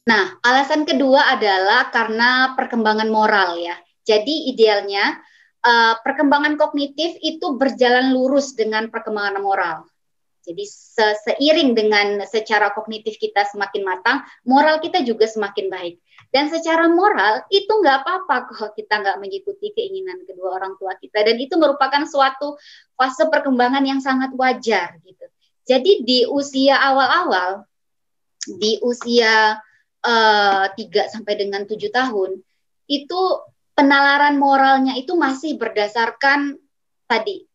Nah, alasan kedua adalah karena perkembangan moral ya. Jadi idealnya perkembangan kognitif itu berjalan lurus dengan perkembangan moral. Jadi seiring dengan secara kognitif kita semakin matang, moral kita juga semakin baik. Dan secara moral itu nggak apa-apa kok kita nggak mengikuti keinginan kedua orang tua kita. Dan itu merupakan suatu fase perkembangan yang sangat wajar gitu. Jadi di usia awal-awal, di usia 3 sampai dengan 7 tahun, itu penalaran moralnya itu masih berdasarkan tadi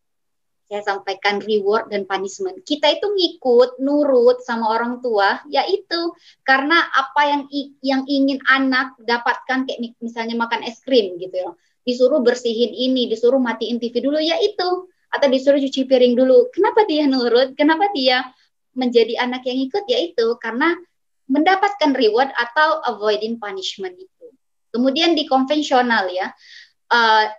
saya sampaikan reward dan punishment. Kita itu ngikut, nurut sama orang tua, yaitu karena apa yang ingin anak dapatkan, kayak misalnya makan es krim gitu ya. Disuruh bersihin ini, disuruh matiin TV dulu, yaitu. Atau disuruh cuci piring dulu. Kenapa dia nurut? Kenapa dia menjadi anak yang ikut? Yaitu karena mendapatkan reward atau avoiding punishment itu. Kemudian di konvensional ya,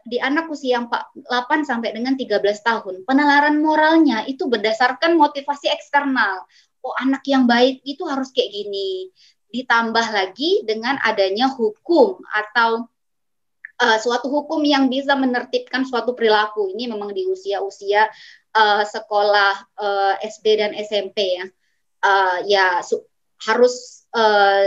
di anak usia 8 sampai dengan 13 tahun, penalaran moralnya itu berdasarkan motivasi eksternal. Oh, anak yang baik itu harus kayak gini. Ditambah lagi dengan adanya hukum atau suatu hukum yang bisa menertibkan suatu perilaku. Ini memang di usia-usia sekolah SD dan SMP ya. Ya harus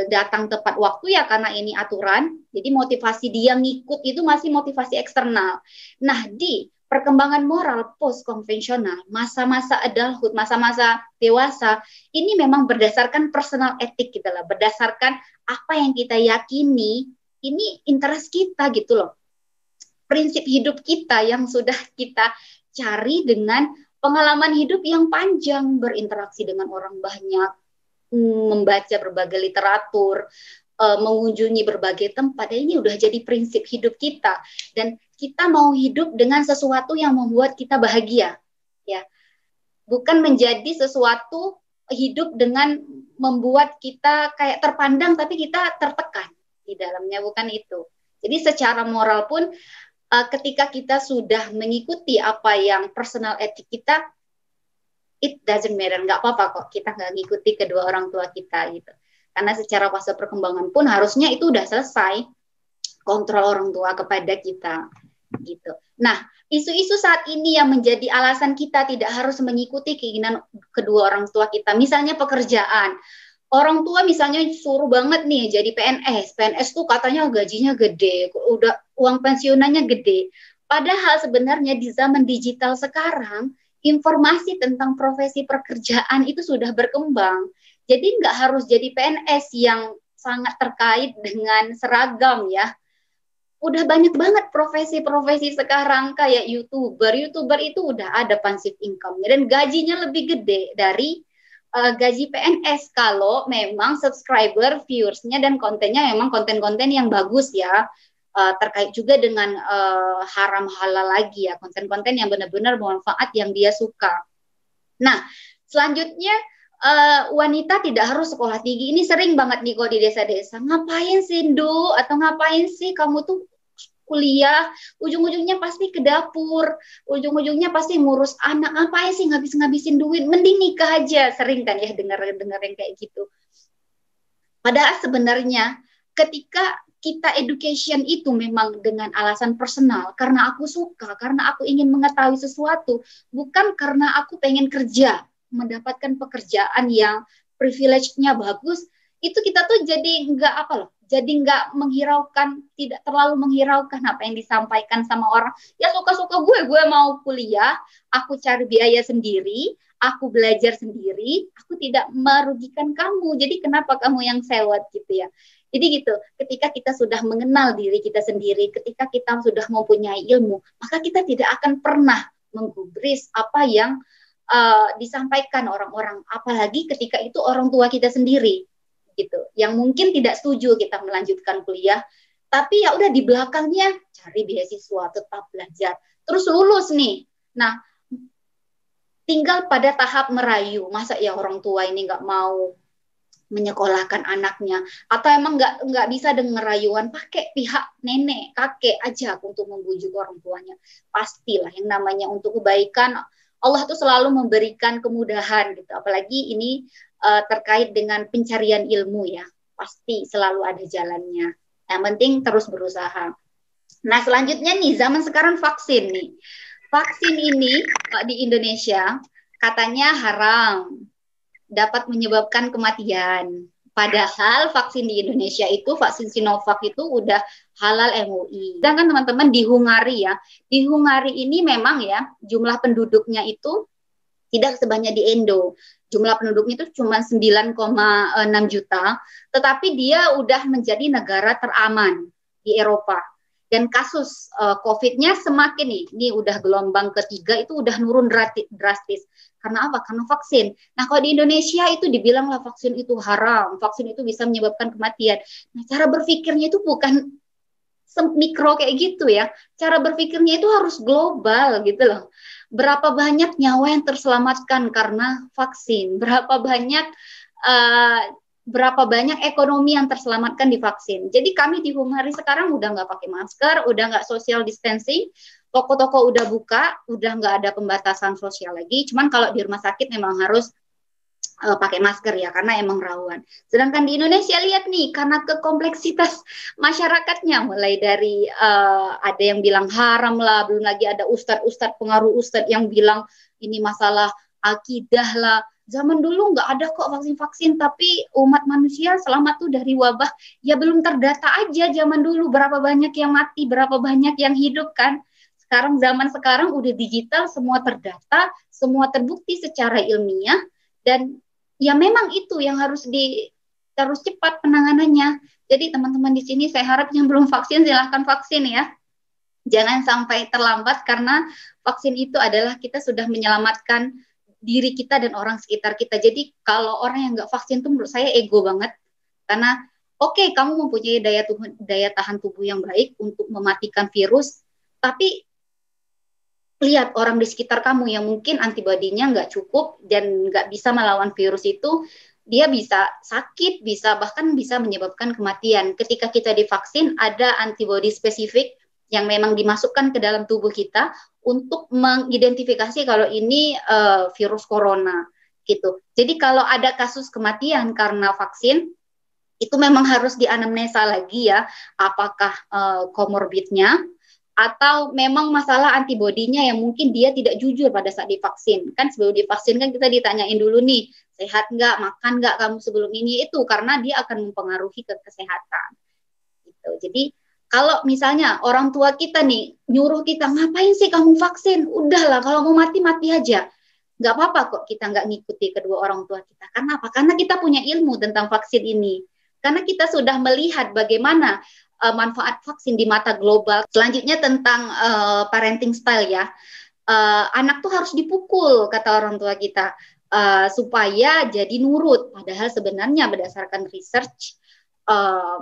datang tepat waktu ya karena ini aturan. Jadi motivasi dia ngikut itu masih motivasi eksternal. Nah, di perkembangan moral post konvensional, masa-masa adulthood, masa-masa dewasa, ini memang berdasarkan personal etik gitu lah, berdasarkan apa yang kita yakini, ini interest kita gitu loh. Prinsip hidup kita yang sudah kita cari dengan pengalaman hidup yang panjang, berinteraksi dengan orang banyak, membaca berbagai literatur, mengunjungi berbagai tempat. Dan ini udah jadi prinsip hidup kita. Dan kita mau hidup dengan sesuatu yang membuat kita bahagia, ya. Bukan menjadi sesuatu hidup dengan membuat kita kayak terpandang tapi kita tertekan di dalamnya, bukan itu. Jadi secara moral pun ketika kita sudah mengikuti apa yang personal etik kita, it doesn't matter, nggak apa-apa kok kita nggak ngikuti kedua orang tua kita gitu. Karena secara fase perkembangan pun harusnya itu udah selesai kontrol orang tua kepada kita gitu. Nah, isu-isu saat ini yang menjadi alasan kita tidak harus mengikuti keinginan kedua orang tua kita, misalnya pekerjaan. Orang tua misalnya suruh banget nih jadi PNS. PNS tuh katanya gajinya gede, udah uang pensiunannya gede. Padahal sebenarnya di zaman digital sekarang, informasi tentang profesi pekerjaan itu sudah berkembang. Jadi nggak harus jadi PNS yang sangat terkait dengan seragam ya. Udah banyak banget profesi-profesi sekarang kayak YouTuber. YouTuber itu udah ada passive income dan gajinya lebih gede dari gaji PNS kalau memang subscriber, viewersnya dan kontennya memang konten-konten yang bagus ya. Terkait juga dengan haram halal lagi ya, konten-konten yang benar-benar bermanfaat yang dia suka. Nah, selanjutnya wanita tidak harus sekolah tinggi. Ini sering banget nih kok di desa-desa. Ngapain sih, Ndu? Atau ngapain sih kamu tuh kuliah, ujung-ujungnya pasti ke dapur, ujung-ujungnya pasti ngurus anak, ngapain sih ngabis-ngabisin duit, mending nikah aja. Sering kan ya dengar-dengar yang kayak gitu. Padahal sebenarnya ketika kita education itu memang dengan alasan personal, karena aku suka, karena aku ingin mengetahui sesuatu, bukan karena aku pengen kerja, mendapatkan pekerjaan yang privilege-nya bagus, itu kita tuh jadi nggak apa loh, jadi nggak menghiraukan, tidak terlalu menghiraukan apa yang disampaikan sama orang. Ya suka-suka gue mau kuliah, aku cari biaya sendiri, aku belajar sendiri, aku tidak merugikan kamu. Jadi kenapa kamu yang sewot gitu ya? Jadi gitu, ketika kita sudah mengenal diri kita sendiri, ketika kita sudah mempunyai ilmu, maka kita tidak akan pernah menggubris apa yang disampaikan orang-orang, apalagi ketika itu orang tua kita sendiri, gitu. Yang mungkin tidak setuju kita melanjutkan kuliah, tapi ya udah di belakangnya cari beasiswa, tetap belajar, terus lulus nih. Nah, tinggal pada tahap merayu, masa ya orang tua ini nggak mau menyekolahkan anaknya, atau emang nggak bisa dengan rayuan, pakai pihak nenek kakek aja untuk membujuk orang tuanya. Pastilah yang namanya untuk kebaikan, Allah tuh selalu memberikan kemudahan gitu, apalagi ini terkait dengan pencarian ilmu ya. pasti selalu ada jalannya. Yang penting terus berusaha. Nah, selanjutnya nih, zaman sekarang vaksin nih. Vaksin ini di Indonesia katanya haram, dapat menyebabkan kematian. Padahal vaksin di Indonesia itu, vaksin Sinovac itu udah halal MUI. Sedangkan teman-teman di Hungari ya, di Hungari ini memang ya jumlah penduduknya itu tidak sebanyak di Indo. Jumlah penduduknya itu cuma 9,6 juta, tetapi dia udah menjadi negara teraman di Eropa. Dan kasus COVID-nya semakin nih, ini udah gelombang ketiga itu udah nurun drastis. Karena apa? Karena vaksin. Nah, kalau di Indonesia itu dibilanglah vaksin itu haram, vaksin itu bisa menyebabkan kematian. Nah, cara berpikirnya itu bukan mikro kayak gitu ya. Cara berpikirnya itu harus global gitu loh. Berapa banyak nyawa yang terselamatkan karena vaksin? Berapa banyak ekonomi yang terselamatkan di vaksin? Jadi kami di Humari sekarang udah nggak pakai masker, udah nggak social distancing, toko-toko udah buka, udah nggak ada pembatasan sosial lagi. Cuman kalau di rumah sakit memang harus pakai masker ya karena emang rawan. Sedangkan di Indonesia lihat nih karena kekompleksitas masyarakatnya mulai dari ada yang bilang haram lah, belum lagi ada ustadz pengaruh ustadz yang bilang ini masalah akidah lah. Zaman dulu nggak ada kok vaksin-vaksin, tapi umat manusia selamat tuh dari wabah. Ya belum terdata aja zaman dulu berapa banyak yang mati, berapa banyak yang hidup kan. Zaman sekarang udah digital, semua terdata, semua terbukti secara ilmiah dan ya memang itu yang harus terus cepat penanganannya. Jadi teman-teman di sini saya harap yang belum vaksin silahkan vaksin ya. Jangan sampai terlambat karena vaksin itu adalah kita sudah menyelamatkan diri kita dan orang sekitar kita. Jadi kalau orang yang nggak vaksin itu menurut saya ego banget. Karena oke, kamu mempunyai daya tahan tubuh yang baik untuk mematikan virus, tapi lihat orang di sekitar kamu yang mungkin antibodinya nggak cukup dan nggak bisa melawan virus itu, dia bisa sakit, bahkan bisa menyebabkan kematian. Ketika kita divaksin, ada antibodi spesifik yang memang dimasukkan ke dalam tubuh kita untuk mengidentifikasi kalau ini virus corona gitu. Jadi kalau ada kasus kematian karena vaksin, itu memang harus dianamnesa lagi ya, apakah komorbidnya atau memang masalah antibodinya yang mungkin dia tidak jujur pada saat divaksin. Kan sebelum divaksin kan kita ditanyain dulu nih, sehat nggak, makan nggak kamu sebelum ini, itu karena dia akan mempengaruhi ke kesehatan. Gitu. Jadi kalau misalnya orang tua kita nih nyuruh kita, ngapain sih kamu vaksin? Udahlah, kalau mau mati, mati aja. Nggak apa-apa kok kita nggak ngikuti kedua orang tua kita. Karena apa? Karena kita punya ilmu tentang vaksin ini. Karena kita sudah melihat bagaimana manfaat vaksin di mata global. Selanjutnya tentang parenting style ya. Anak tuh harus dipukul kata orang tua kita supaya jadi nurut. Padahal sebenarnya berdasarkan research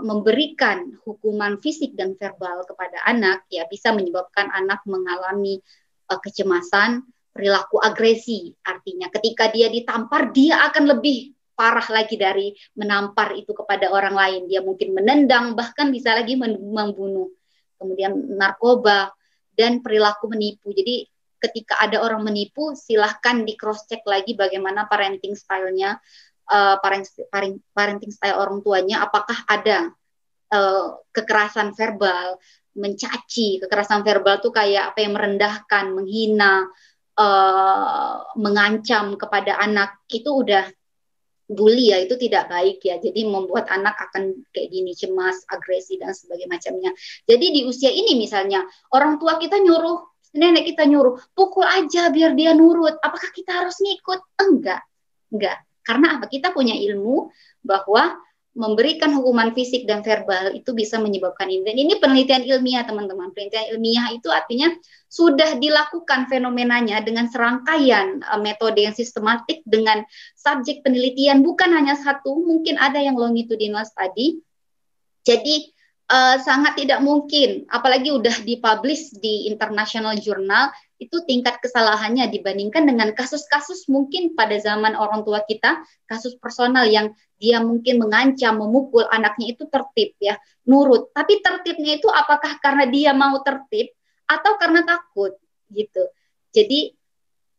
memberikan hukuman fisik dan verbal kepada anak ya bisa menyebabkan anak mengalami kecemasan, perilaku agresi. Artinya ketika dia ditampar dia akan lebih parah lagi dari menampar itu kepada orang lain. Dia mungkin menendang, bahkan bisa lagi membunuh. Kemudian narkoba dan perilaku menipu. Jadi ketika ada orang menipu, silahkan di cross check lagi bagaimana parenting style-nya, parenting style orang tuanya, apakah ada kekerasan verbal, mencaci. Kekerasan verbal tuh kayak apa yang merendahkan, menghina, mengancam kepada anak, itu udah bully ya, itu tidak baik ya. Jadi membuat anak akan kayak gini, cemas, agresi dan sebagainya macamnya. Jadi di usia ini misalnya orang tua kita nyuruh, nenek kita nyuruh, pukul aja biar dia nurut. Apakah kita harus ngikut? Enggak. Karena apa? Kita punya ilmu bahwa memberikan hukuman fisik dan verbal itu bisa menyebabkan ini. Dan ini penelitian ilmiah, teman-teman. Penelitian ilmiah itu artinya sudah dilakukan fenomenanya dengan serangkaian metode yang sistematik dengan subjek penelitian, bukan hanya satu, mungkin ada yang longitudinal study. Jadi sangat tidak mungkin, apalagi udah dipublish di international journal, itu tingkat kesalahannya dibandingkan dengan kasus-kasus mungkin pada zaman orang tua kita, kasus personal yang dia mungkin mengancam, memukul anaknya itu tertib ya, nurut. Tapi tertibnya itu apakah karena dia mau tertib atau karena takut gitu. Jadi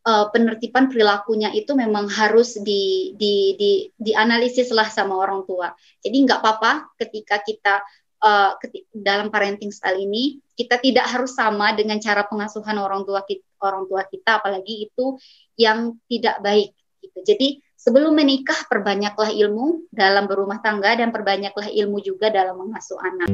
penertiban perilakunya itu memang harus dianalisis lah sama orang tua. Jadi nggak apa-apa ketika kita dalam parenting style ini kita tidak harus sama dengan cara pengasuhan orang tua kita, apalagi itu yang tidak baik. Gitu. Jadi sebelum menikah perbanyaklah ilmu dalam berumah tangga dan perbanyaklah ilmu juga dalam mengasuh anak.